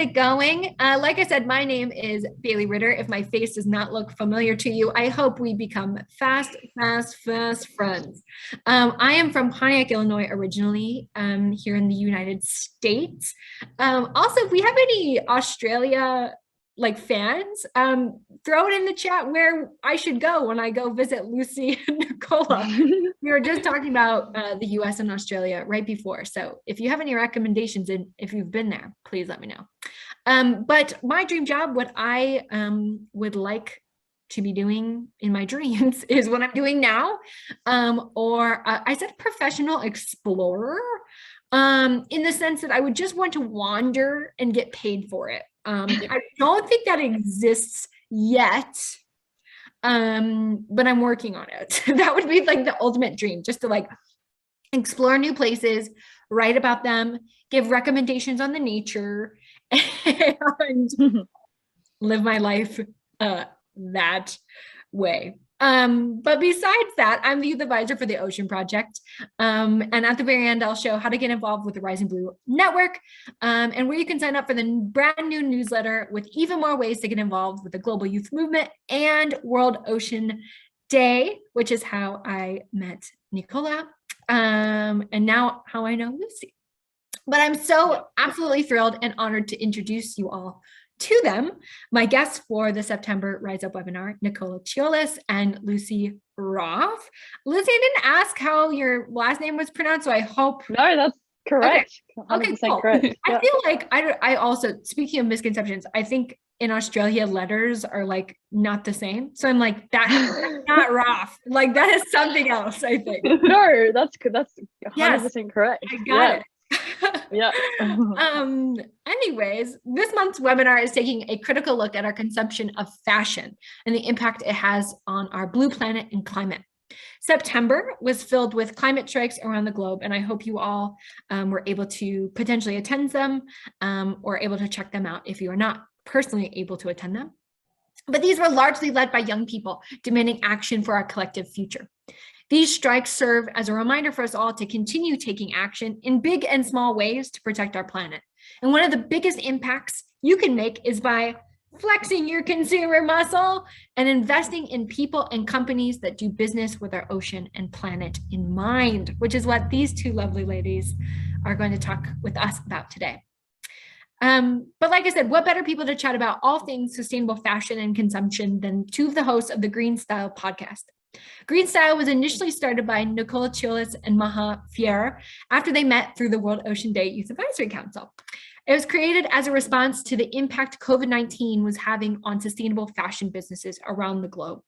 it going? Like I said, my name is Bailey Ritter. If my face does not look familiar to you, I hope we become fast friends. I am from Pontiac, Illinois, originally, here in the United States. Also, if we have any Australia fans, throw it in the chat where I should go when I go visit Lucy and Nicola. We were just talking about the US and Australia right before. So if you have any recommendations and if you've been there, please let me know. But my dream job, what I would like to be doing in my dreams is what I'm doing now. Or I said professional explorer, in the sense that I would just want to wander and get paid for it. I don't think that exists yet, but I'm working on it. That would be like the ultimate dream, just to explore new places, write about them, give recommendations on the nature, and live my life that way. But besides that, I'm the youth advisor for the Ocean Project. And at the very end, I'll show how to get involved with the Rising Blue Network, and where you can sign up for the brand new newsletter with even more ways to get involved with the global youth movement and World Ocean Day, which is how I met Nicola, and now how I know Lucy. But I'm so absolutely thrilled and honored to introduce you all to them. My guests for the September Rise Up webinar, Nicola Chollis and Lucy Roth. Lucy, I didn't ask how your last name was pronounced, so I hope. No, that's correct. Okay, 100% cool. correct. I feel like I also, speaking of misconceptions, I think in Australia letters are not the same. So I'm like, that's not Roth. That is something else, I think. No, that's 100% Yes, correct. I got it. Yeah. Anyways, this month's webinar is taking a critical look at our consumption of fashion and the impact it has on our blue planet and climate. September was filled with climate strikes around the globe, and I hope you all were able to potentially attend them, or able to check them out if you are not personally able to attend them. But these were largely led by young people demanding action for our collective future. These strikes serve as a reminder for us all to continue taking action in big and small ways to protect our planet. And one of the biggest impacts you can make is by flexing your consumer muscle and investing in people and companies that do business with our ocean and planet in mind, which is what these two lovely ladies are going to talk with us about today. But like I said, what better people to chat about all things sustainable fashion and consumption than two of the hosts of the Greenstyle Podcast. Greenstyle was initially started by Nicola Chollis and Maha Fier after they met through the World Ocean Day Youth Advisory Council. It was created as a response to the impact COVID-19 was having on sustainable fashion businesses around the globe.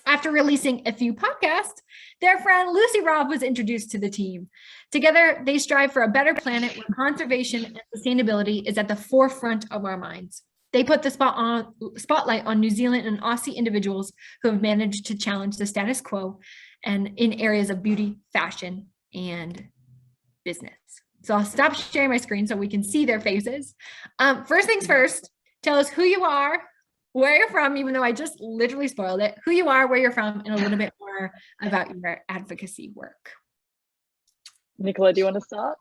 After releasing a few podcasts, their friend Lucy Roth was introduced to the team. Together, they strive for a better planet where conservation and sustainability is at the forefront of our minds. They put the spotlight on New Zealand and Aussie individuals who have managed to challenge the status quo and in areas of beauty, fashion, and business. So I'll stop sharing my screen so we can see their faces. First things first, tell us who you are, where you're from, even though I just literally spoiled it, who you are, where you're from, and a little bit more about your advocacy work. Nicola, do you want to start?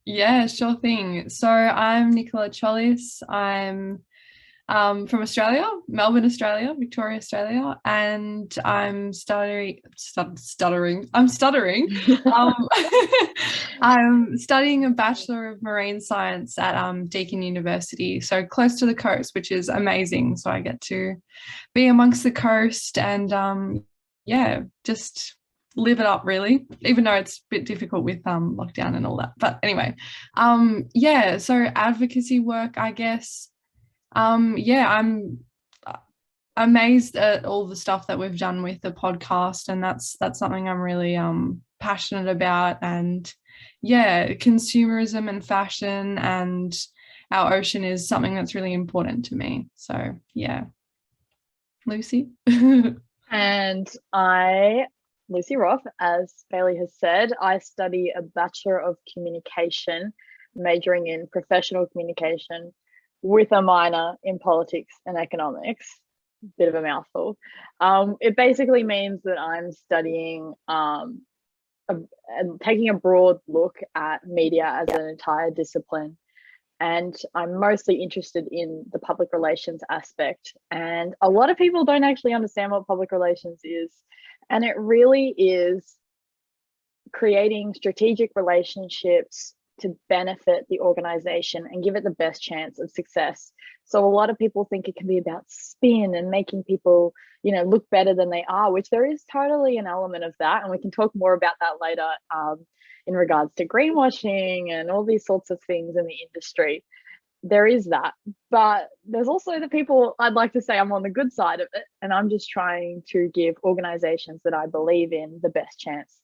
Yeah, sure thing. So I'm Nicola Chollis. I'm from Australia, Melbourne, Australia, Victoria, Australia, and I'm stuttering. I'm studying a Bachelor of Marine Science at Deakin University, so close to the coast, which is amazing. So I get to be amongst the coast and just live it up, really, even though it's a bit difficult with lockdown and all that. But anyway, so advocacy work, I guess. I'm amazed at all the stuff that we've done with the podcast, and that's something I'm really passionate about. And consumerism and fashion and our ocean is something that's really important to me. So Lucy. And Lucy Roth, as Bailey has said, I study a Bachelor of Communication, majoring in professional communication with a minor in politics and economics. Bit of a mouthful. It basically means that I'm studying and taking a broad look at media as an entire discipline and I'm mostly interested in the public relations aspect. And a lot of people don't actually understand what public relations is. And it really is creating strategic relationships to benefit the organization and give it the best chance of success. So a lot of people think it can be about spin and making people, look better than they are, which there is totally an element of that. And we can talk more about that later in regards to greenwashing and all these sorts of things in the industry. There is that, but there's also the people, I'd like to say I'm on the good side of it, and I'm just trying to give organizations that I believe in the best chance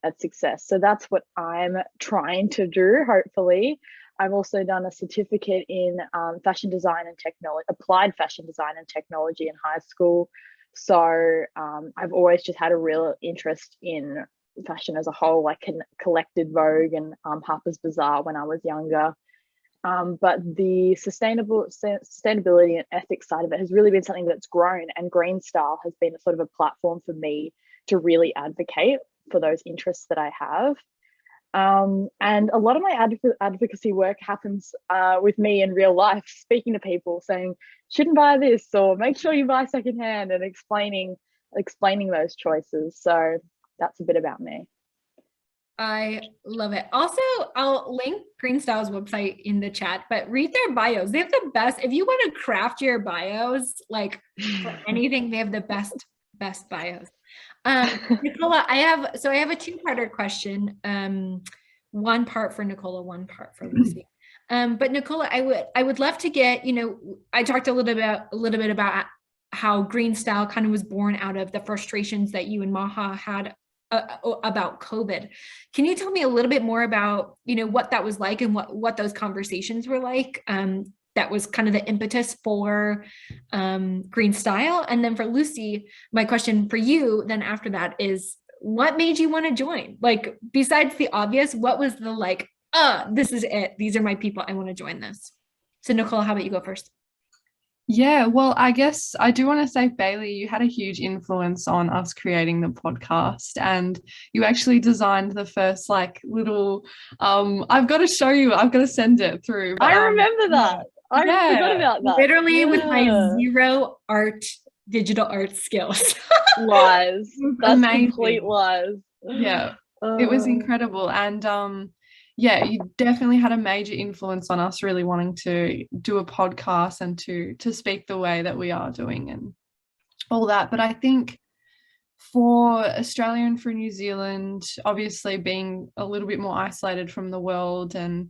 at success. So that's what I'm trying to do, hopefully. I've also done a certificate in fashion design and technology, applied fashion design and technology in high school. So I've always just had a real interest in fashion as a whole, like collected Vogue and Harper's Bazaar when I was younger. But the sustainability and ethics side of it has really been something that's grown, and Greenstyle has been a sort of a platform for me to really advocate for those interests that I have. And a lot of my advocacy work happens with me in real life, speaking to people saying, shouldn't buy this, or make sure you buy secondhand, and explaining those choices. So that's a bit about me. I love it. Also, I'll link Greenstyle's website in the chat, but read their bios. They have the best. If you want to craft your bios, like for anything, they have the best bios. Nicola, I have a two-parter question. One part for Nicola, one part for Lucy. But Nicola, I would love to get, I talked a little bit about how Greenstyle kind of was born out of the frustrations that you and Maha had about COVID. Can you tell me a little bit more about, what that was like and what those conversations were like? That was kind of the impetus for Greenstyle. And then for Lucy, my question for you then after that is, what made you want to join? Like, besides the obvious, what was the like, this is it. These are my people. I want to join this. So Nicola, how about you go first? Yeah, well, I guess I do want to say, Bailey, you had a huge influence on us creating the podcast, and you actually designed the first little, I've got to show you, I've got to send it through. But, I remember that. I forgot about that. Literally with my zero digital art skills. Lies. That's amazing. Complete lies. Yeah, it was incredible. And yeah, you definitely had a major influence on us really wanting to do a podcast and to speak the way that we are doing and all that. But I think for Australia and for New Zealand, obviously being a little bit more isolated from the world, and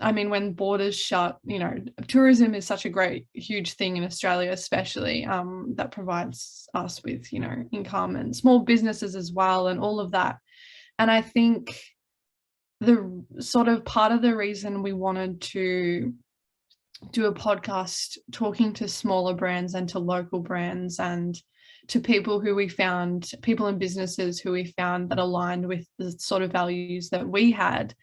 I mean, when borders shut, tourism is such a great, huge thing in Australia, especially that provides us with, income, and small businesses as well, and all of that. And I think the sort of part of the reason we wanted to do a podcast talking to smaller brands and to local brands and to people and businesses who we found that aligned with the sort of values that we had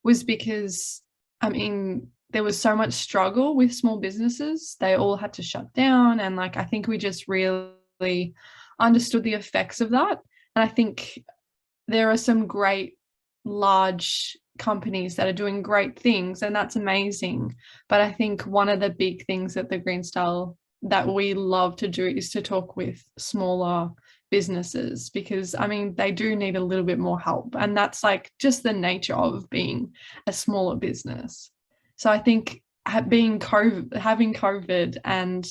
was because, I mean, there was so much struggle with small businesses. They all had to shut down. And I think we just really understood the effects of that. And I think there are some great large companies that are doing great things, and that's amazing. But I think one of the big things that the Greenstyle that we love to do is to talk with smaller businesses, because I mean they do need a little bit more help, and that's just the nature of being a smaller business. So I think having COVID and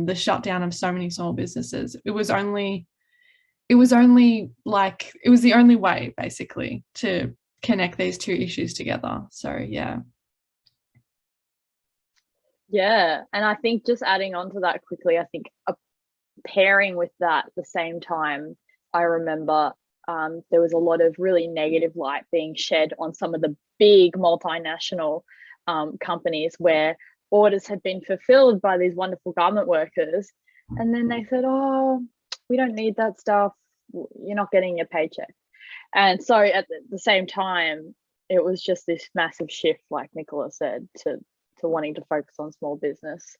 the shutdown of so many small businesses, it was the only way basically to connect these two issues together. So yeah. And I think just adding on to that quickly, I think pairing with that at the same time, I remember there was a lot of really negative light being shed on some of the big multinational companies where orders had been fulfilled by these wonderful garment workers, and then they said, oh, we don't need that stuff, you're not getting your paycheck. And so at the same time, it was just this massive shift, like Nicola said, to wanting to focus on small business.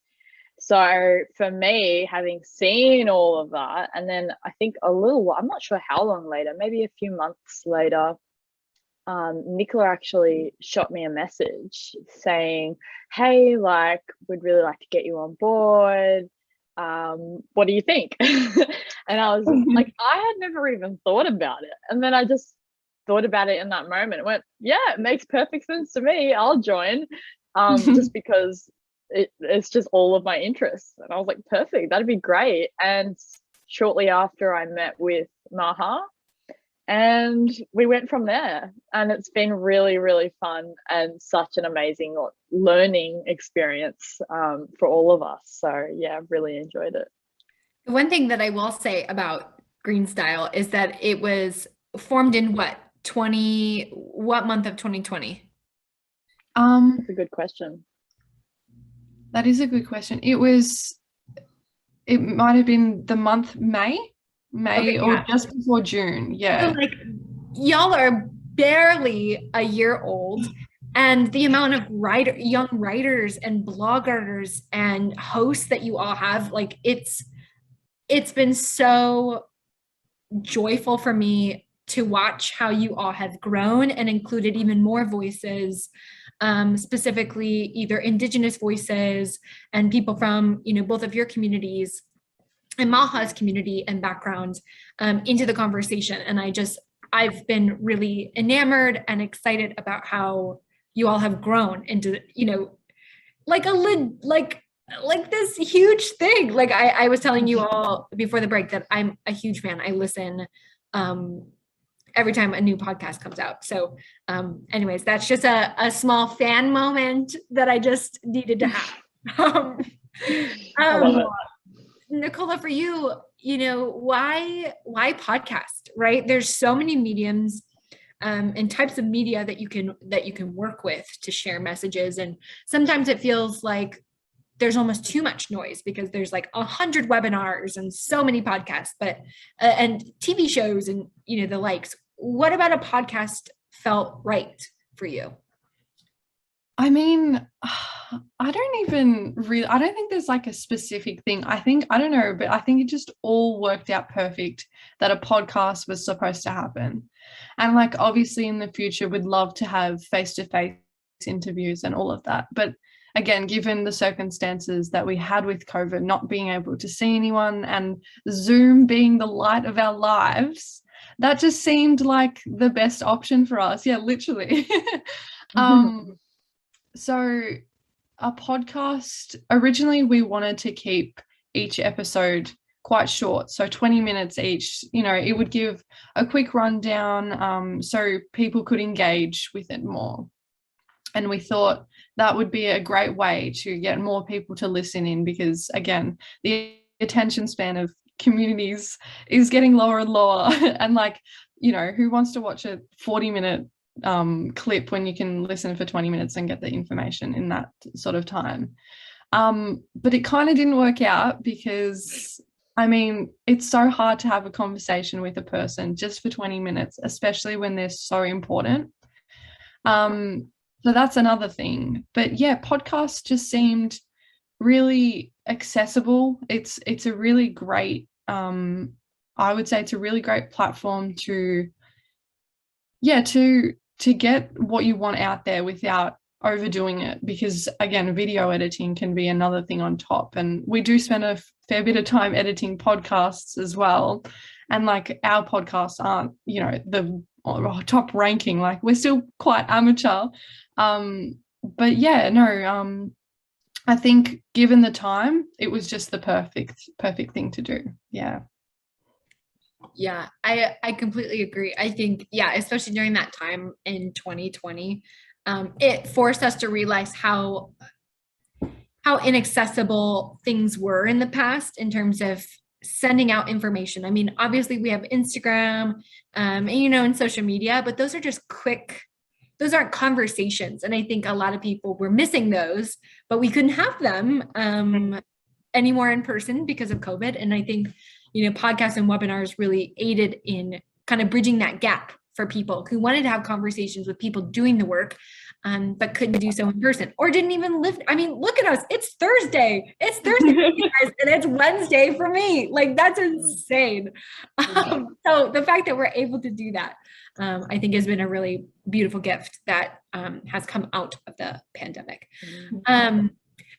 So for me, having seen all of that, and then I think I'm not sure how long later, maybe a few months later, Nicola actually shot me a message saying, hey, like, we'd really like to get you on board. What do you think? And I was like, I had never even thought about it. And then I just thought about it in that moment. It went, yeah, it makes perfect sense to me. I'll join. Just because it's just all of my interests. And I was like, perfect, that'd be great. And shortly after, I met with Maha, and we went from there. And it's been really, really fun and such an amazing learning experience for all of us. So yeah, I've really enjoyed it. The one thing that I will say about Greenstyle is that it was formed in what month of 2020? That's a good question. That is a good question. It might have been the month May, Okay, or yeah. just before June. Yeah. So, like, y'all are barely a year old, and the amount of young writers and bloggers and hosts that you all have, like, it's been so joyful for me to watch how you all have grown and included even more voices, specifically either Indigenous voices and people from, both of your communities and Maha's community and background into the conversation. And I've been really enamored and excited about how you all have grown into, like this huge thing. Like I was telling you all before the break that I'm a huge fan. I listen every time a new podcast comes out. So anyways, that's just a small fan moment that I just needed to have. Nicola, for you, why podcast, right? There's so many mediums and types of media that you can work with to share messages. And sometimes it feels like there's almost too much noise because there's like 100 webinars and so many podcasts, but and TV shows and the likes. What about a podcast felt right for you? I mean, I don't think there's like a specific thing. I don't know, but I think it just all worked out perfect that a podcast was supposed to happen. And like, obviously in the future, we'd love to have face-to-face interviews and all of that. But again, given the circumstances that we had with COVID, not being able to see anyone and Zoom being the light of our lives, that just seemed like the best option for us. Yeah, literally. So a podcast, originally we wanted to keep each episode quite short, so 20 minutes each. It would give a quick rundown so people could engage with it more. And we thought that would be a great way to get more people to listen in because, again, the attention span of communities is getting lower and lower. And like, who wants to watch a 40-minute clip when you can listen for 20 minutes and get the information in that sort of time? But it kind of didn't work out because, I mean, it's so hard to have a conversation with a person just for 20 minutes, especially when they're so important. So that's another thing. But yeah, podcasts just seemed really accessible. It's a really great, I would say it's a really great platform to get what you want out there without overdoing it, because again, video editing can be another thing on top. And we do spend a fair bit of time editing podcasts as well. And like, our podcasts aren't, the top ranking, like we're still quite amateur. But yeah, no, I think given the time, it was just the perfect thing to do. Yeah. Yeah, I completely agree. I think, especially during that time in 2020, it forced us to realize how inaccessible things were in the past in terms of sending out information. I mean, obviously we have Instagram, and social media, but those are just those aren't conversations. And I think a lot of people were missing those, but we couldn't have them anymore in person because of COVID. And I think, podcasts and webinars really aided in kind of bridging that gap for people who wanted to have conversations with people doing the work, but couldn't do so in person or didn't even live. I mean, look at us. It's Thursday. It's Thursday for you guys, and it's Wednesday for me. Like, that's insane. So the fact that we're able to do that I think has been a really beautiful gift that has come out of the pandemic.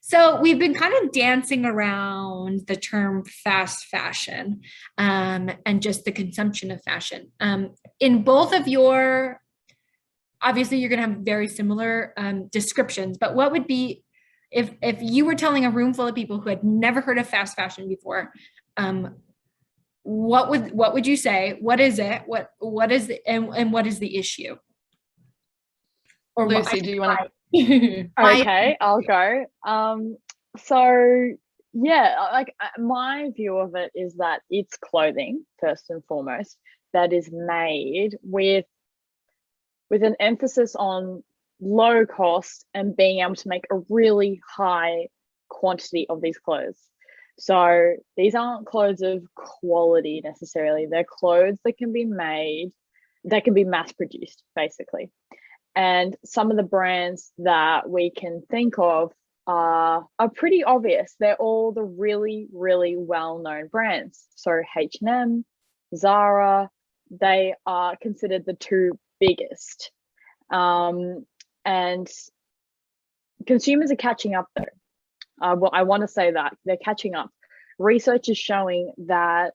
So we've been kind of dancing around the term fast fashion and just the consumption of fashion. In both of your, obviously you're going to have very similar descriptions, but what would be, if you were telling a room full of people who had never heard of fast fashion before, what would you say? What is it? What is it? And what is the issue? Or Lucy, do you want to? Okay, I'll go. So yeah, like my view of it is that it's clothing first and foremost that is made with an emphasis on low cost and being able to make a really high quantity of these clothes. So these aren't clothes of quality necessarily. They're clothes that can be made, that can be mass produced, basically. And some of the brands that we can think of are pretty obvious. They're all the really, really well-known brands. So H&M, Zara, they are considered the two biggest. And consumers are catching up though. Well, I want to say that they're catching up. Research is showing that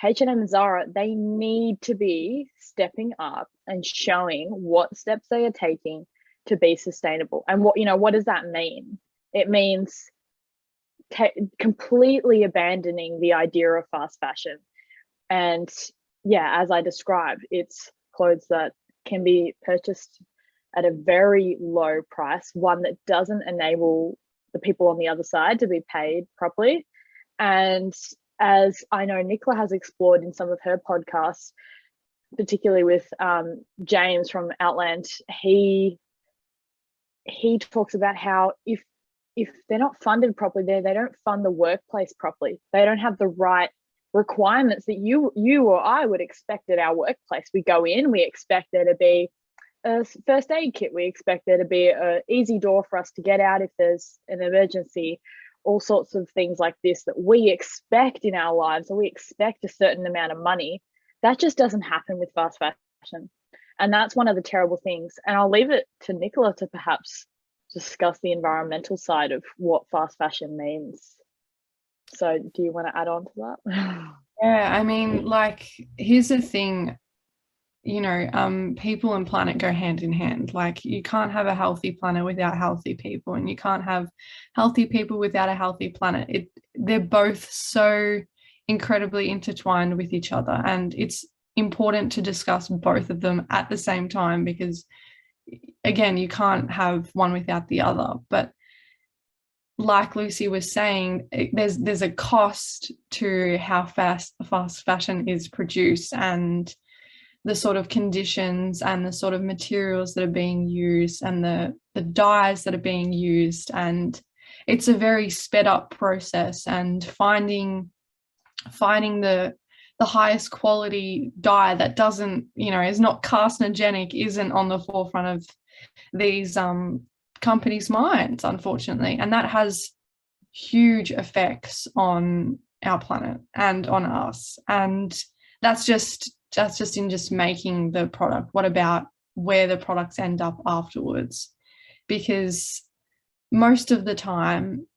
H&M and Zara, they need to be stepping up and showing what steps they are taking to be sustainable. And what does that mean? It means completely abandoning the idea of fast fashion. And yeah, as I described, it's clothes that can be purchased at a very low price, one that doesn't enable the people on the other side to be paid properly. And as I know Nicola has explored in some of her podcasts, particularly with James from Outland, he talks about how if they're not funded properly, they don't fund the workplace properly. They don't have the right requirements that you or I would expect at our workplace. We go in, we expect there to be a first aid kit. We expect there to be an easy door for us to get out if there's an emergency, all sorts of things like this that we expect in our lives, or we expect a certain amount of money. That just doesn't happen with fast fashion. And that's one of the terrible things. And I'll leave it to Nicola to perhaps discuss the environmental side of what fast fashion means. So do you want to add on to that? Yeah, I mean, like, here's the thing, people and planet go hand in hand. Like, you can't have a healthy planet without healthy people, and you can't have healthy people without a healthy planet. They're both so incredibly intertwined with each other, and it's important to discuss both of them at the same time, because again, you can't have one without the other. But like Lucy was saying, there's a cost to how fast fashion is produced, and the sort of conditions and the sort of materials that are being used, and the dyes that are being used. And it's a very sped up process, and finding the highest quality dye that doesn't, is not carcinogenic, isn't on the forefront of these companies' minds, unfortunately. And that has huge effects on our planet and on us. And that's just in just making the product. What about where the products end up afterwards? Because most of the time,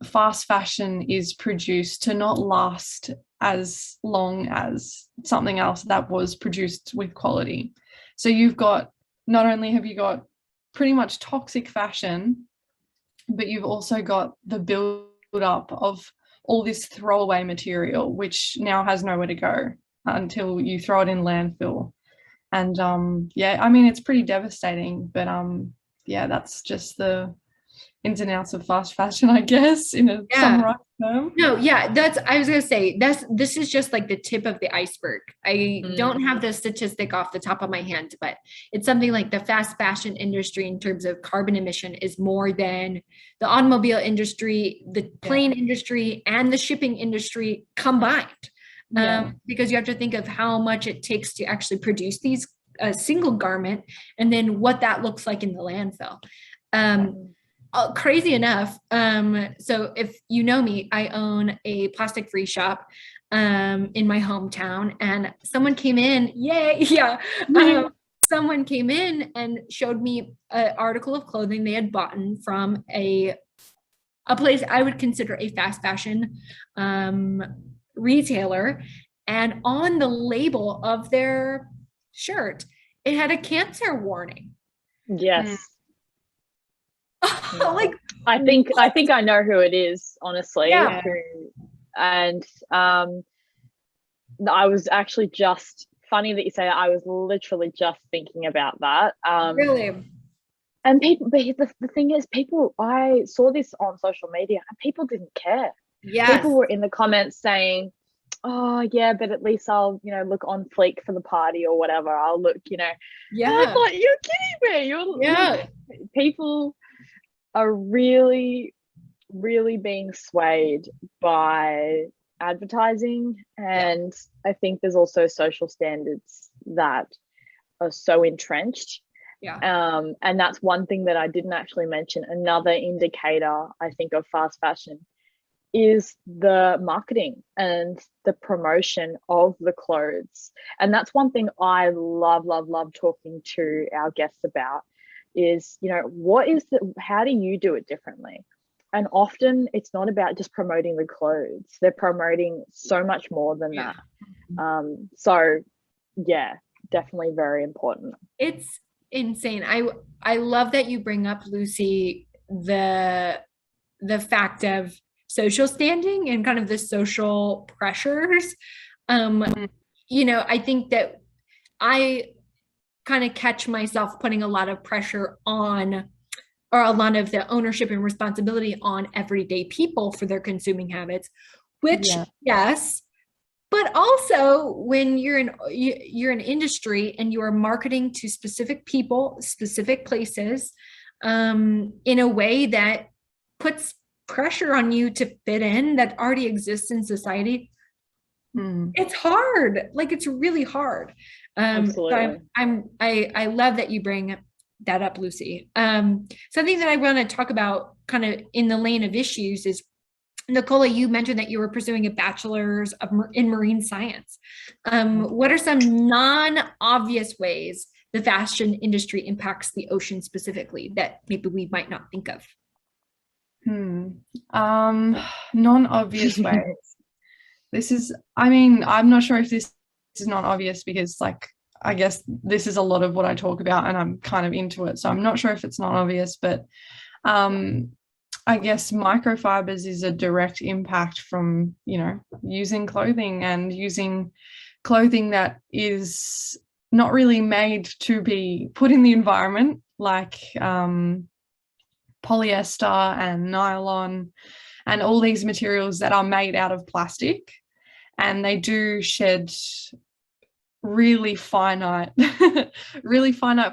fast fashion is produced to not last as long as something else that was produced with quality. So not only have you got pretty much toxic fashion, but you've also got the build up of all this throwaway material, which now has nowhere to go until you throw it in landfill. And I mean, it's pretty devastating, but that's just the ins and outs of fast fashion, I guess, in a summarized term. No, yeah, I was gonna say this is just like the tip of the iceberg. I don't have the statistic off the top of my hand, but it's something like the fast fashion industry in terms of carbon emission is more than the automobile industry, the plane industry, and the shipping industry combined. Because you have to think of how much it takes to actually produce these single garment, and then what that looks like in the landfill. Crazy enough, so if you know me, I own a plastic free shop, in my hometown, and someone came in, someone came in and showed me an article of clothing they had bought from a place I would consider a fast fashion retailer. And on the label of their shirt, it had a cancer warning. Yes. Like, I think I know who it is, honestly. Yeah. And I was actually just, funny that you say that, I was literally just thinking about that. really? And people, but the thing is, people, I saw this on social media and people didn't care. Yes. People were in the comments saying, oh yeah, but at least I'll, look on fleek for the party or whatever. I'll look, Yeah. And I thought, you're kidding me. People are really, really being swayed by advertising. And I think there's also social standards that are so entrenched. Yeah. And that's one thing that I didn't actually mention. Another indicator, I think, of fast fashion is the marketing and the promotion of the clothes. And that's one thing I love talking to our guests about is, how do you do it differently? And often it's not about just promoting the clothes. They're promoting so much more than that. So yeah, definitely very important. It's insane. I love that you bring up, Lucy, the fact of social standing and kind of the social pressures. I think that I kind of catch myself putting a lot of pressure on, or a lot of the ownership and responsibility on everyday people for their consuming habits, which yes, but also when you're an industry and you are marketing to specific people, specific places, in a way that puts pressure on you to fit in that already exists in society. It's hard. Like, it's really hard. Absolutely. So I love that you bring that up, Lucy. Something that I want to talk about kind of in the lane of issues is, Nicola, you mentioned that you were pursuing a bachelor's in marine science. What are some non-obvious ways the fashion industry impacts the ocean specifically that maybe we might not think of? Non-obvious ways. I'm not sure if this is not obvious because, like, I guess this is a lot of what I talk about and I'm kind of into it. So I'm not sure if it's not obvious, but I guess microfibers is a direct impact from, using clothing and using clothing that is not really made to be put in the environment, like polyester and nylon and all these materials that are made out of plastic, and they do shed really finite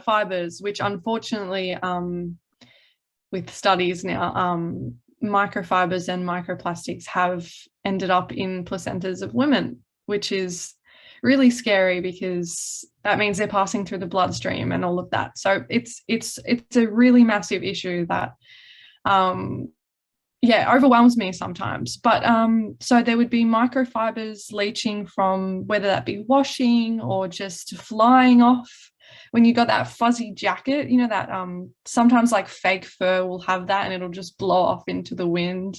fibers, which unfortunately with studies now, microfibers and microplastics have ended up in placentas of women, which is really scary because that means they're passing through the bloodstream and all of that. So it's a really massive issue that overwhelms me sometimes. But so there would be microfibers leaching from whether that be washing or just flying off when you got that fuzzy jacket, that sometimes like fake fur will have that and it'll just blow off into the wind.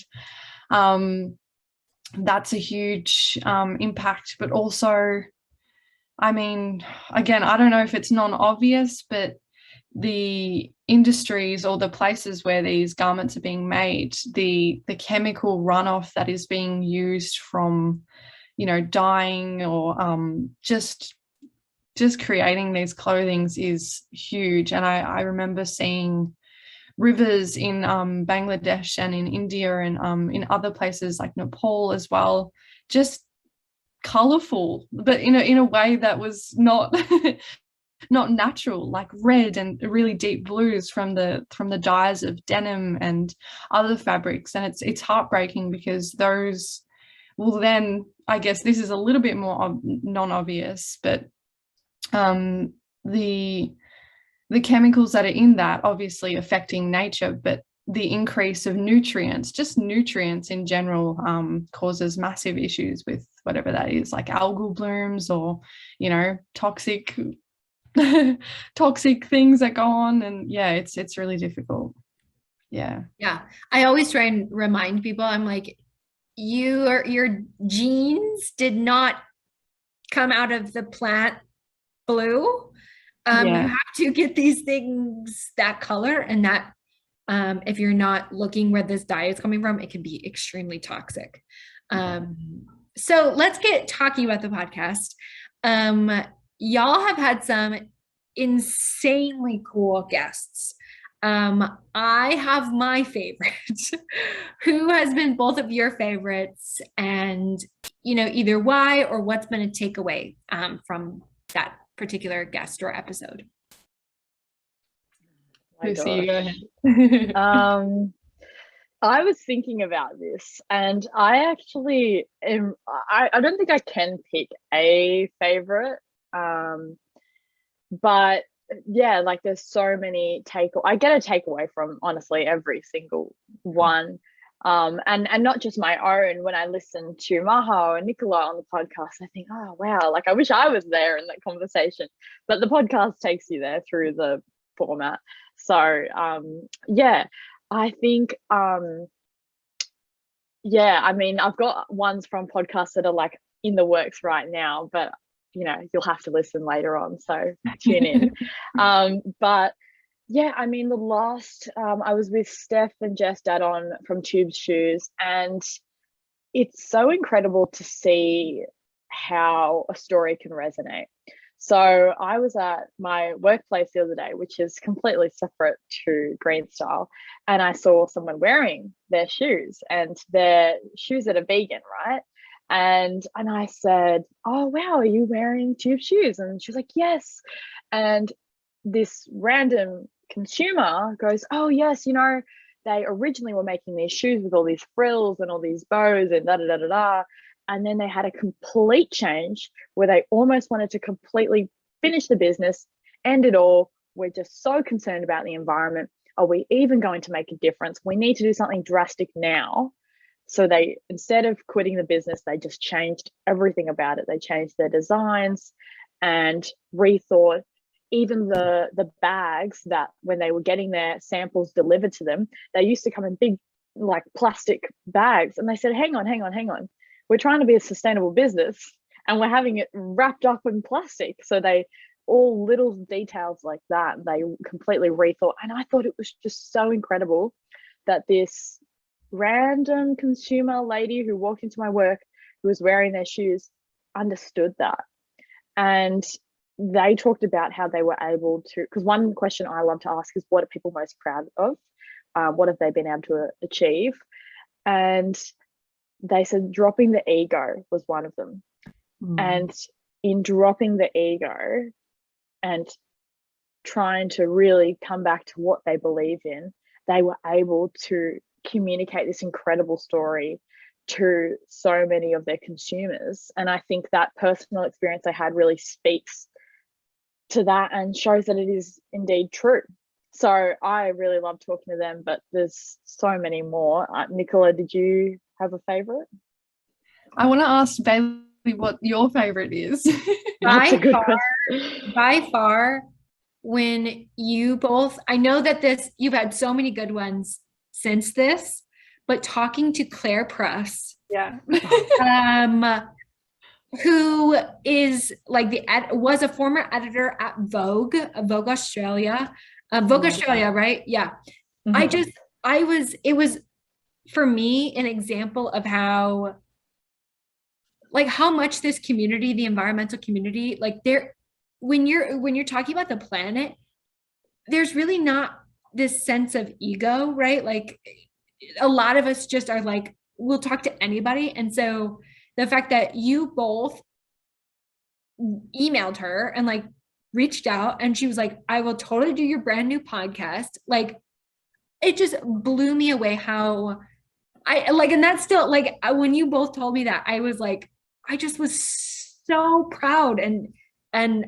That's a huge impact. But also, again, I don't know if it's non-obvious, but the industries or the places where these garments are being made, the chemical runoff that is being used from, dyeing or just creating these clothings is huge. And I remember seeing rivers in Bangladesh and in India and in other places like Nepal as well, just colorful, but in a way that was not not natural, like red and really deep blues from the dyes of denim and other fabrics. And it's heartbreaking because those will then, I guess this is a little bit more non-obvious, but the chemicals that are in that obviously affecting nature, but the increase of nutrients, just nutrients in general, causes massive issues with whatever that is, like algal blooms or, you know, toxic toxic things that go on. And yeah, it's really difficult. Yeah. I always try and remind people, I'm like, your genes did not come out of the plant blue. You have to get these things that color, and that if you're not looking where this dye is coming from, it can be extremely toxic. So let's get talking about the podcast. Y'all have had some insanely cool guests. I have my favorite. Who has been both of your favorites, and you know, either why or what's been a takeaway from that particular guest or episode? Lucy, you go ahead. I was thinking about this, and I actually am, I don't think I can pick a favorite, but yeah, like there's so many I get a takeaway from honestly every single one. And not just my own. When I listen to Maha and Nicola on the podcast, I think, oh wow, like I wish I was there in that conversation. But the podcast takes you there through the format. So yeah, I think yeah, I mean, I've got ones from podcasts that are like in the works right now, but you know, you'll have to listen later on, so tune in. But yeah, I mean, the last I was with Steph and Jess Dadon from Tube Shoes, and it's so incredible to see how a story can resonate. So I was at my workplace the other day, which is completely separate to Greenstyle, and I saw someone wearing their shoes, and their shoes that are vegan, right? And I said, oh wow, are you wearing Tube shoes? And she was like, yes. And this random consumer goes, oh yes, you know, they originally were making these shoes with all these frills and all these bows and da da da da da. And then they had a complete change where they almost wanted to completely finish the business, end it all. We're just so concerned about the environment. Are we even going to make a difference? We need to do something drastic now. So they, instead of quitting the business, they just changed everything about it. They changed their designs and rethought even the bags that when they were getting their samples delivered to them, they used to come in big like plastic bags. And they said, hang on. We're trying to be a sustainable business and we're having it wrapped up in plastic. So they, all little details like that, they completely rethought. And I thought it was just so incredible that this random consumer lady who walked into my work, who was wearing their shoes, understood that. And they talked about how they were able to, because one question I love to ask is, what are people most proud of? What have they been able to achieve? And they said dropping the ego was one of them. And in dropping the ego and trying to really come back to what they believe in, they were able to communicate this incredible story to so many of their consumers. And I think that personal experience I had really speaks to that and shows that it is indeed true. So I really love talking to them, but there's so many more. Nicola, did you have a favorite? I want to ask Bailey what your favorite is. That's a good question. By far, when you both, I know that you've had so many good ones since this, but talking to Claire Press, who is like was a former editor at Vogue Australia, Australia, right? Yeah. Mm-hmm. It was for me an example of how much this community, the environmental community, when you're talking about the planet, there's really not this sense of ego, right? Like a lot of us just are like, we'll talk to anybody. And so the fact that you both emailed her and reached out and she was like, I will totally do your brand new podcast. It just blew me away how and that's still when you both told me that, I was like, I just was so proud and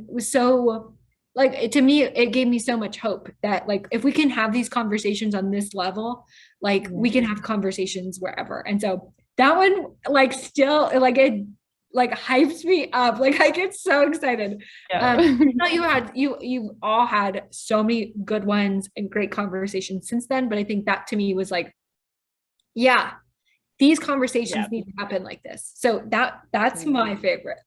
was so to me, it gave me so much hope that if we can have these conversations on this level, we can have conversations wherever. And so that one, still, it like hypes me up. Like I get so excited. Yeah. You all had so many good ones and great conversations since then, but I think that to me was like, yeah, these conversations need to happen like this. So that's my favorite.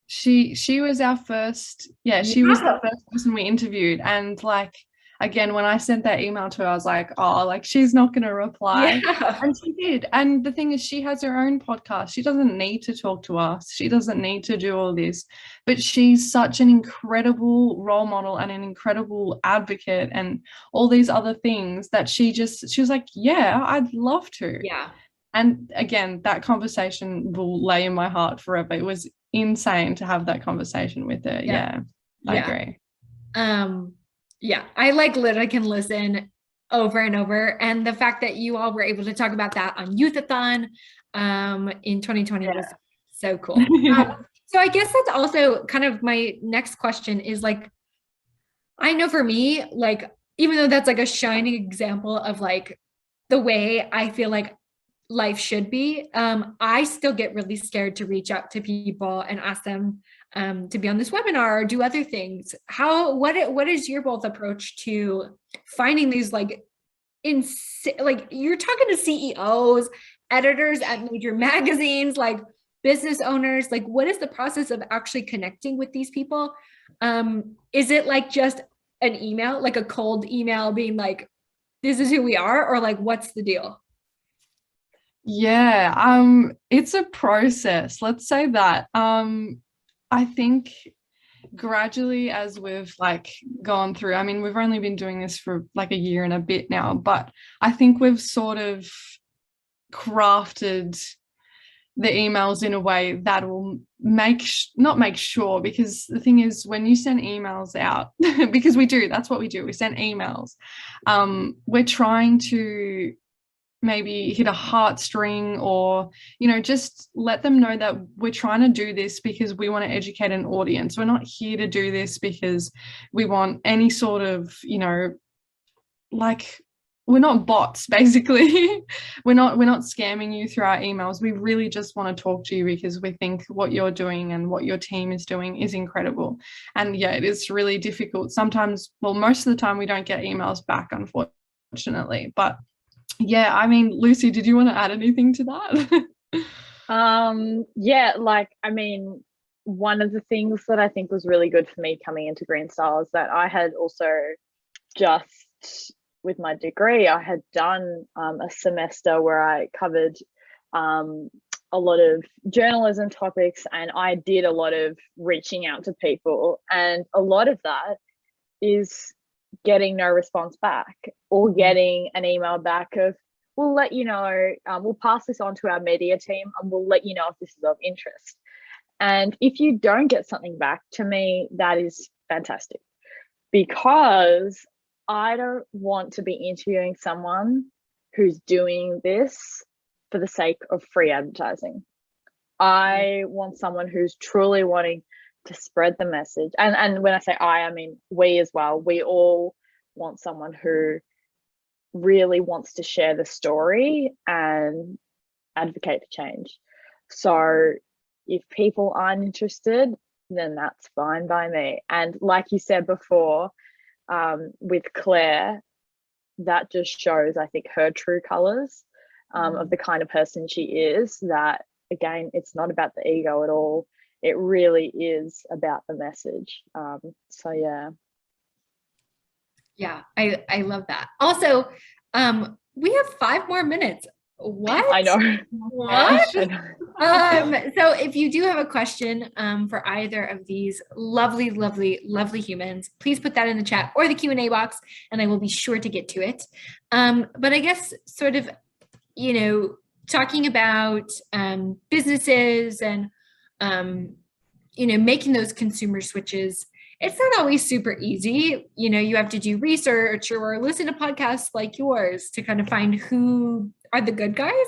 She was our first, she was the first person we interviewed. And like, again, when I sent that email to her, I was like, oh, like she's not going to reply. Yeah. And she did. And the thing is, she has her own podcast. She doesn't need to talk to us. She doesn't need to do all this. But she's such an incredible role model and an incredible advocate and all these other things that she was like, yeah, I'd love to. Yeah. And again, that conversation will lay in my heart forever. It was insane to have that conversation with her. Yeah. I agree. Yeah, I like literally can listen over and over. And the fact that you all were able to talk about that on Youth-a-thon in 2020 was so cool. So I guess that's also kind of my next question is like, I know for me, like, even though that's like a shining example of like the way I feel like life should be, I still get really scared to reach out to people and ask them to be on this webinar or do other things. What is your both approach to finding these like you're talking to CEOs, editors at major magazines, like business owners, like what is the process of actually connecting with these people? Is it like just an email, like a cold email being like, this is who we are, or like what's the deal? Yeah, it's a process, let's say that. I think gradually as we've like gone through, I mean, we've only been doing this for like a year and a bit now, but I think we've sort of crafted the emails in a way that will not make sure, because the thing is when you send emails out, because that's what we do, we send emails, we're trying to maybe hit a heartstring or, just let them know that we're trying to do this because we want to educate an audience. We're not here to do this because we want any sort of, like, we're not bots, basically. we're not scamming you through our emails. We really just want to talk to you because we think what you're doing and what your team is doing is incredible. And yeah, it is really difficult. Sometimes, well, most of the time we don't get emails back, unfortunately, but yeah, I mean, Lucy, did you want to add anything to that? One of the things that I think was really good for me coming into Greenstyle is that I had also just with my degree, I had done a semester where I covered a lot of journalism topics, and I did a lot of reaching out to people, and a lot of that is getting no response back or getting an email back of, we'll let you know, we'll pass this on to our media team and we'll let you know if this is of interest. And if you don't get something back, to me, that is fantastic, because I don't want to be interviewing someone who's doing this for the sake of free advertising. I want someone who's truly wanting to spread the message. And when I say I mean we as well. We all want someone who really wants to share the story and advocate for change. So if people aren't interested, then that's fine by me. And like you said before, with Claire, that just shows, I think, her true colors of the kind of person she is. That, again, it's not about the ego at all. It really is about the message. So yeah. Yeah, I love that. Also, we have 5 more minutes. What? I know. What? So if you do have a question for either of these lovely, lovely, lovely humans, please put that in the chat or the Q&A box, and I will be sure to get to it. But I guess sort of, talking about businesses and, making those consumer switches, it's not always super easy. You have to do research or listen to podcasts like yours to kind of find who are the good guys,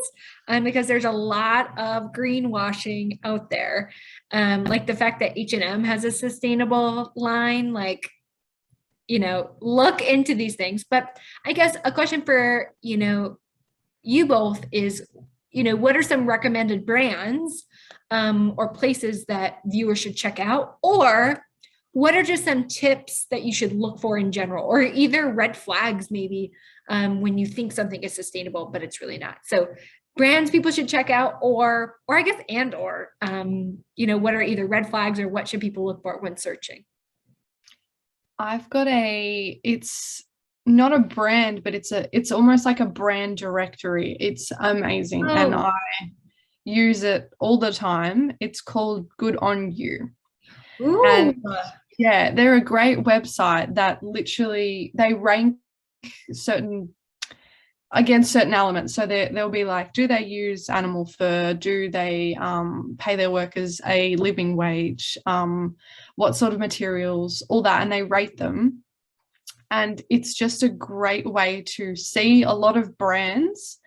because there's a lot of greenwashing out there. Like the fact that H&M has a sustainable line, look into these things. But I guess a question for, you both is, what are some recommended brands or places that viewers should check out? Or what are just some tips that you should look for in general, or either red flags maybe when you think something is sustainable, but it's really not? So brands people should check out, or I guess, what are either red flags or what should people look for when searching? I've got it's not a brand, but it's almost like a brand directory. It's amazing. And I use it all the time. It's called Good On You. Ooh. And yeah, they're a great website that literally they rank against certain elements. So they'll be like, do they use animal fur? Do they pay their workers a living wage? What sort of materials? All that, and they rate them. And it's just a great way to see a lot of brands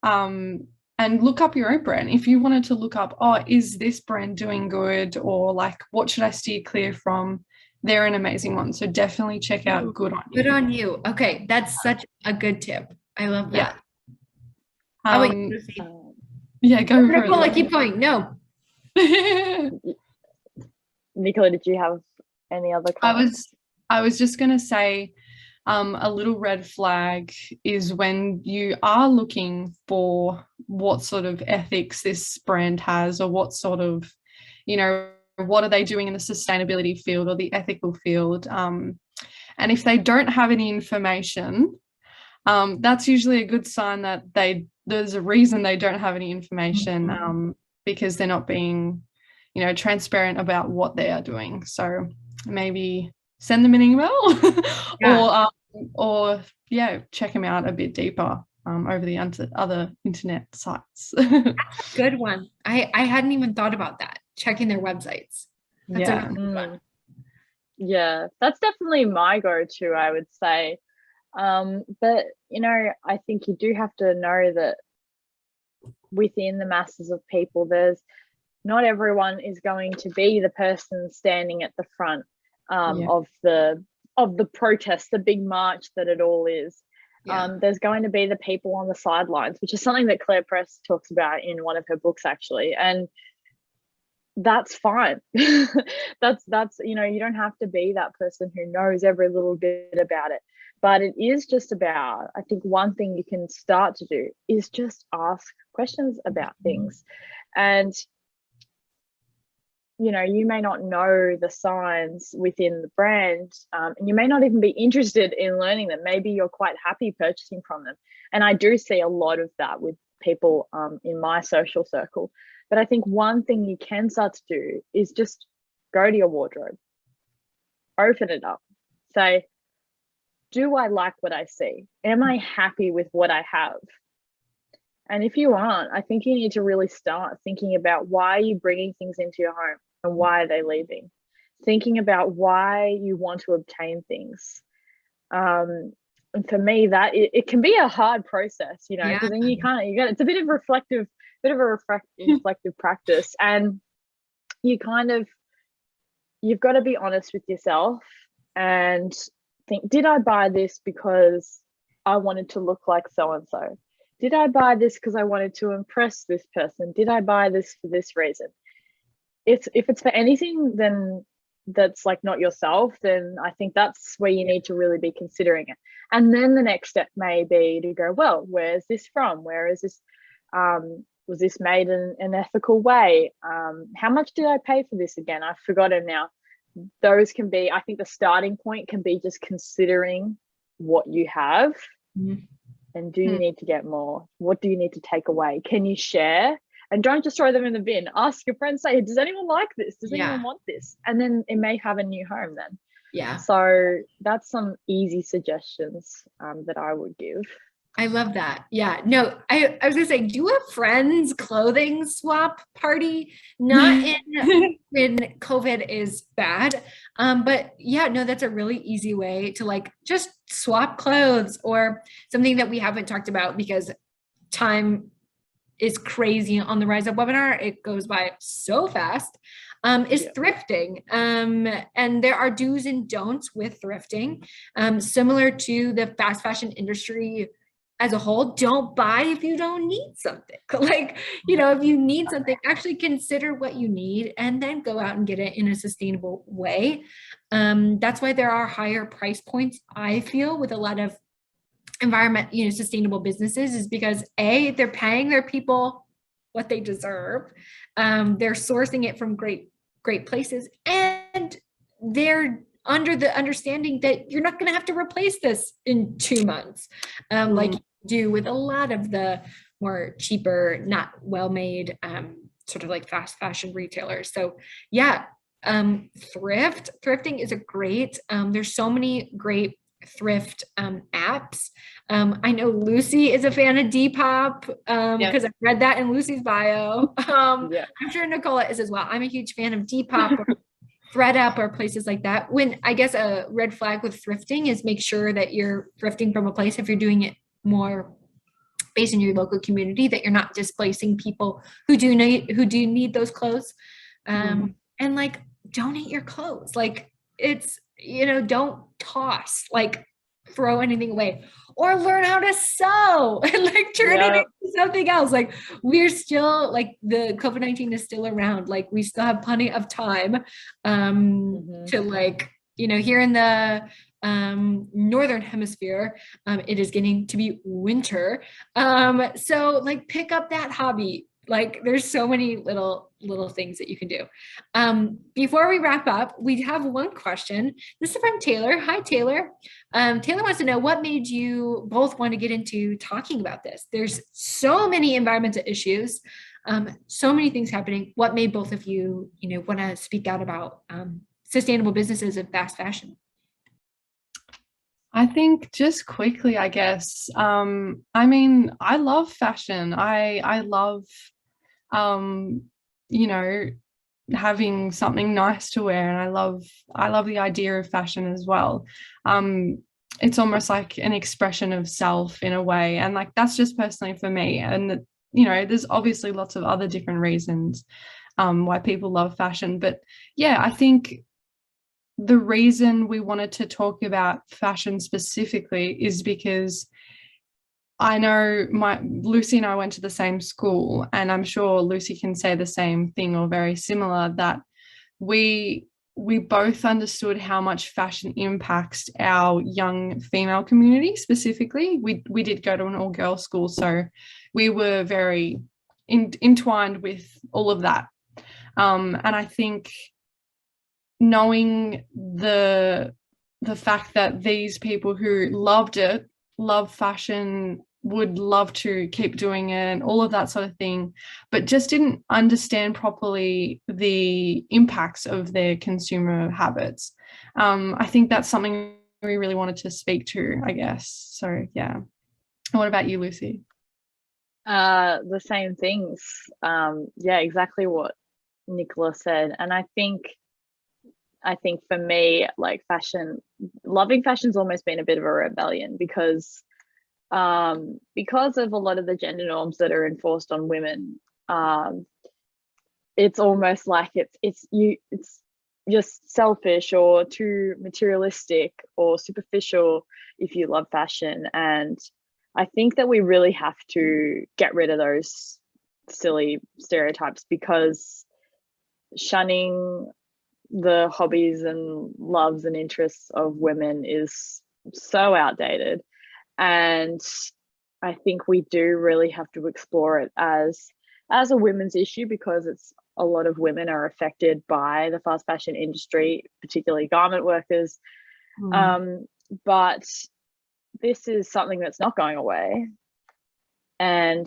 and look up your own brand. If you wanted to look up, is this brand doing good? Or like, what should I steer clear from? They're an amazing one. So definitely check out Good On You. Good On You. Okay, that's such a good tip. I love that. Yeah. Go for Nicola, it. keep going. No. Nicola, did you have any other comments? I was just going to say a little red flag is when you are looking for what sort of ethics this brand has, or what sort of, what are they doing in the sustainability field or the ethical field. And if they don't have any information, that's usually a good sign that there's a reason they don't have any information, because they're not being, transparent about what they are doing. So maybe send them an email or check them out a bit deeper over the other internet sites. That's a good one. I hadn't even thought about that, checking their websites. That's a really good one. Yeah, that's definitely my go-to, I would say. But I think you do have to know that within the masses of people, not everyone is going to be the person standing at the front of the protest, the big march that it all is. There's going to be the people on the sidelines, which is something that Claire Press talks about in one of her books, actually. And that's fine. that's you don't have to be that person who knows every little bit about it. But it is just about, I think one thing you can start to do is just ask questions about things. And you may not know the signs within the brand, and you may not even be interested in learning them. Maybe you're quite happy purchasing from them. And I do see a lot of that with people in my social circle. But I think one thing you can start to do is just go to your wardrobe, open it up, say, do I like what I see? Am I happy with what I have? And if you aren't, I think you need to really start thinking about why are you bringing things into your home and why are they leaving? Thinking about why you want to obtain things. And for me, that it can be a hard process, because then it's a bit of a reflective practice, and you've got to be honest with yourself and think, did I buy this because I wanted to look like so-and-so? Did I buy this because I wanted to impress this person? Did I buy this for this reason? If it's for anything then that's like not yourself, then I think that's where you need to really be considering it. And then the next step may be to go, well, where's this from? Where is this? Was this made in an ethical way? How much did I pay for this again? I've forgotten now. Those can be, I think the starting point can be just considering what you have. And do you need to get more? What do you need to take away? Can you share? And don't just throw them in the bin. Ask your friends, say, does anyone like this? Does anyone want this? And then it may have a new home then. Yeah. So that's some easy suggestions that I would give. I love that. Yeah. No, I was gonna say, do a friends clothing swap party, not in when COVID is bad. But yeah, no, that's a really easy way to like just swap clothes, or something that we haven't talked about because time is crazy on the Rise Up webinar. It goes by so fast. Is thrifting. And there are do's and don'ts with thrifting, similar to the fast fashion industry. as a whole, don't buy if you don't need something. Like, if you need something, actually consider what you need and then go out and get it in a sustainable way. That's why there are higher price points, I feel, with a lot of sustainable businesses, is because they're paying their people what they deserve. They're sourcing it from great places, and they're under the understanding that you're not going to have to replace this in 2 months, like you do with a lot of the more cheaper, not well-made, sort of like fast fashion retailers. So yeah, thrifting is a great, there's so many great thrift apps. I know Lucy is a fan of Depop because I've read that in Lucy's bio. I'm sure Nicola is as well. I'm a huge fan of Depop or ThreadUp or places like that. When I guess a red flag with thrifting is make sure that you're thrifting from a place, if you're doing it more based in your local community, that you're not displacing people who do need those clothes. And like, donate your clothes. Like, it's, don't toss, like throw anything away, or learn how to sew and like turn it into something else. Like, we're still, like, the COVID-19 is still around. Like, we still have plenty of time to, like, here in the northern hemisphere, it is getting to be winter. So like, pick up that hobby. Like, there's so many little things that you can do. Before we wrap up, we have one question. This is from Taylor. Hi, Taylor. Taylor wants to know, what made you both want to get into talking about this? There's so many environmental issues, so many things happening. What made both of you, want to speak out about sustainable businesses and fast fashion? I think just quickly, I guess, I mean, I love fashion. I love, having something nice to wear, and I love the idea of fashion as well. It's almost like an expression of self in a way, and like, that's just personally for me. And there's obviously lots of other different reasons why people love fashion, but yeah, I think the reason we wanted to talk about fashion specifically is because I know Lucy and I went to the same school, and I'm sure Lucy can say the same thing or very similar, that we both understood how much fashion impacts our young female community specifically. We did go to an all-girls school, so we were very entwined with all of that. And I think knowing the fact that these people who love fashion, would love to keep doing it and all of that sort of thing, but just didn't understand properly the impacts of their consumer habits. I think that's something we really wanted to speak to, I guess. So yeah. What about you, Lucy? The same things. Exactly what Nicola said. And I think for me, like, loving fashion's almost been a bit of a rebellion because of a lot of the gender norms that are enforced on women. It's almost like it's just selfish or too materialistic or superficial if you love fashion. And I think that we really have to get rid of those silly stereotypes, because shunning the hobbies and loves and interests of women is so outdated. And I think we do really have to explore it as a women's issue, because a lot of women are affected by the fast fashion industry, particularly garment workers. But this is something that's not going away, and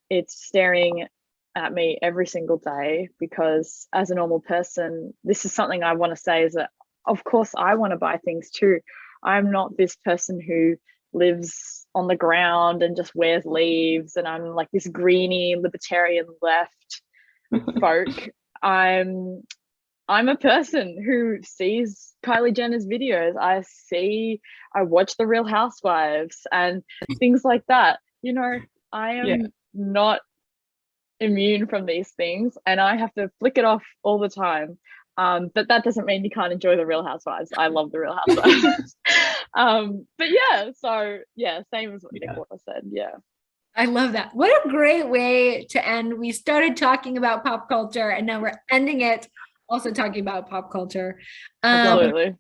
it's staring at me every single day, because as a normal person, this is something I want to say, is that of course I want to buy things too. I'm not this person who lives on the ground and just wears leaves, and I'm like this greenie libertarian left folk. I'm a person who sees Kylie Jenner's videos. I watch The Real Housewives and things like that. I am not immune from these things, and I have to flick it off all the time. But that doesn't mean you can't enjoy the Real Housewives. I love the Real Housewives. But yeah, so yeah, same as what Nicola said. Yeah. I love that. What a great way to end. We started talking about pop culture and now we're ending it also talking about pop culture. Absolutely.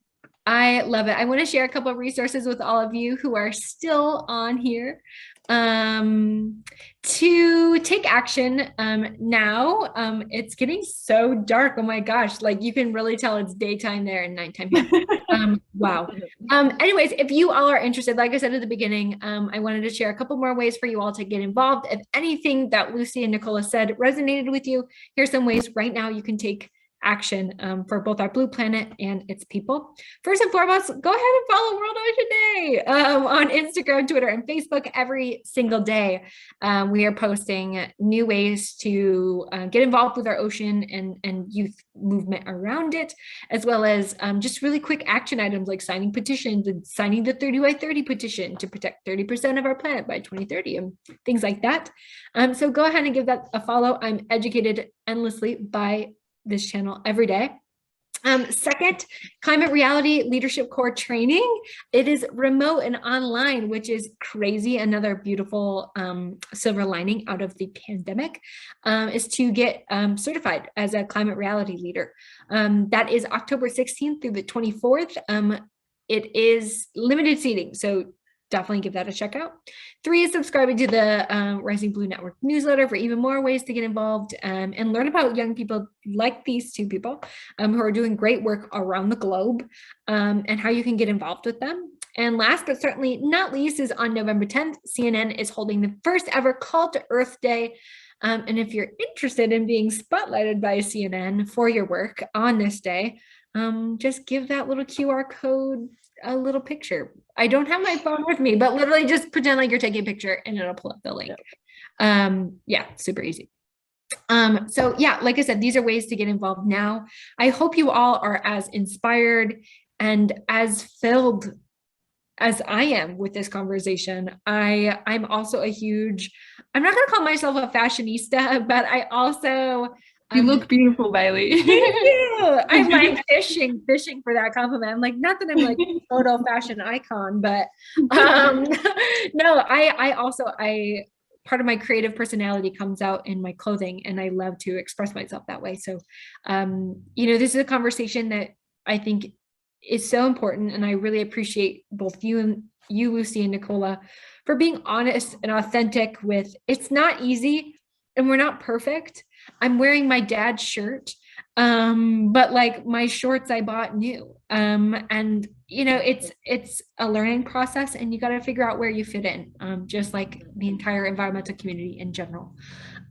I love it. I want to share a couple of resources with all of you who are still on here to take action now. It's getting so dark. Oh my gosh, like you can really tell it's daytime there and nighttime here. Wow. Anyways, if you all are interested, like I said at the beginning, I wanted to share a couple more ways for you all to get involved. If anything that Lucy and Nicola said resonated with you, here's some ways right now you can take action for both our blue planet and its people. First and foremost, go ahead and follow World Ocean Day on Instagram, Twitter, and Facebook every single day. We are posting new ways to get involved with our ocean and youth movement around it, as well as just really quick action items like signing petitions and signing the 30 by 30 petition to protect 30% of our planet by 2030 and things like that. So go ahead and give that a follow. I'm educated endlessly by this channel every day. Second, Climate Reality Leadership Core training. It is remote and online, which is crazy. Another beautiful silver lining out of the pandemic is to get certified as a climate reality leader. That is October 16th through the 24th. It is limited seating, so definitely give that a check out. 3 is subscribing to the Rising Blue Network newsletter for even more ways to get involved and learn about young people like these 2 people who are doing great work around the globe and how you can get involved with them. And last but certainly not least is on November 10th, CNN is holding the first ever Call to Earth Day. And if you're interested in being spotlighted by CNN for your work on this day, just give that little QR code a little picture. I don't have my phone with me, but literally just pretend like you're taking a picture and it'll pull up the link. Yeah, super easy. So yeah, like I said, these are ways to get involved now. I hope you all are as inspired and as filled as I am with this conversation. I'm also a huge, I'm not going to call myself a fashionista, but I also you look beautiful, Bailey. Thank you. I'm like fishing for that compliment. I'm like, not that I'm like a photo fashion icon, but no, I also part of my creative personality comes out in my clothing and I love to express myself that way. So, this is a conversation that I think is so important. And I really appreciate both you, Lucy, and Nicola, for being honest and authentic with, it's not easy and we're not perfect. I'm wearing my dad's shirt, but like my shorts I bought new. And it's a learning process and you got to figure out where you fit in, just like the entire environmental community in general.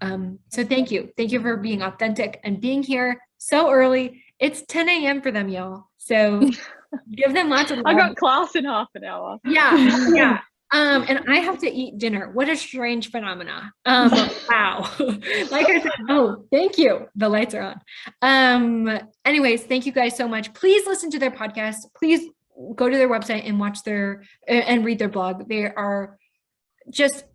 So thank you. Thank you for being authentic and being here so early. It's 10 a.m. for them, y'all. So give them lots of love. I got class in half an hour. Yeah. And I have to eat dinner. What a strange phenomena. Wow. Like I said, oh, thank you. The lights are on. Anyways, thank you guys so much. Please listen to their podcast. Please go to their website and watch and read their blog. They are just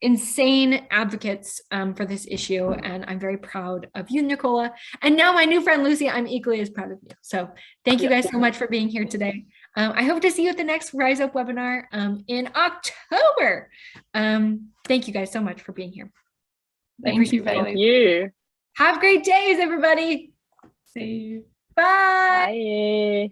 insane advocates for this issue. And I'm very proud of you, Nicola. And now my new friend, Lucy, I'm equally as proud of you. So thank you guys so much for being here today. I hope to see you at the next Rise Up webinar in October. Thank you guys so much for being here. Thank you, Bailey. Thank you. Have great days, everybody. See you. Bye. Bye.